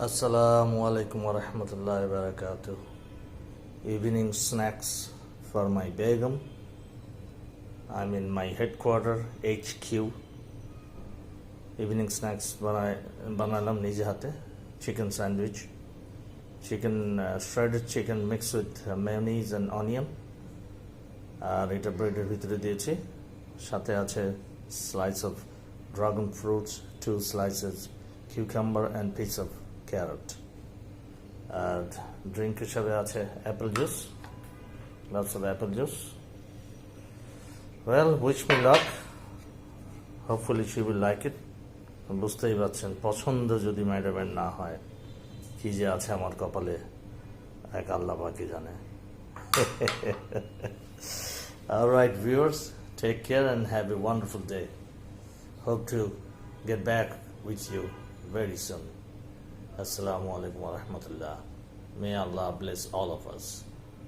Assalamu alaikum wa rahmatullahi wa barakatuh. Evening snacks for my Begum. I'm in my headquarter HQ. Evening snacks banalam nije hate. Chicken sandwich. Shredded chicken mixed with mayonnaise and onion. আর এটা ব্রেডের ভিতরে দিয়েছি, সাথে আছে slice of dragon fruits, 2 slices cucumber and piece of carrot. আর drink হিসাবে আছে apple juice, lots of apple juice. Well, wish me luck. Hopefully she will like it. বুঝতেই পারছেন, পছন্দ যদি ম্যাডামের না হয়, কি যে আছে আমার কপালে এক আল্লাহ পাকই জানে। All right, viewers, take care and have a wonderful day. Hope to get back with you very soon. Assalamu alaikum wa rahmatullah. May Allah bless all of us.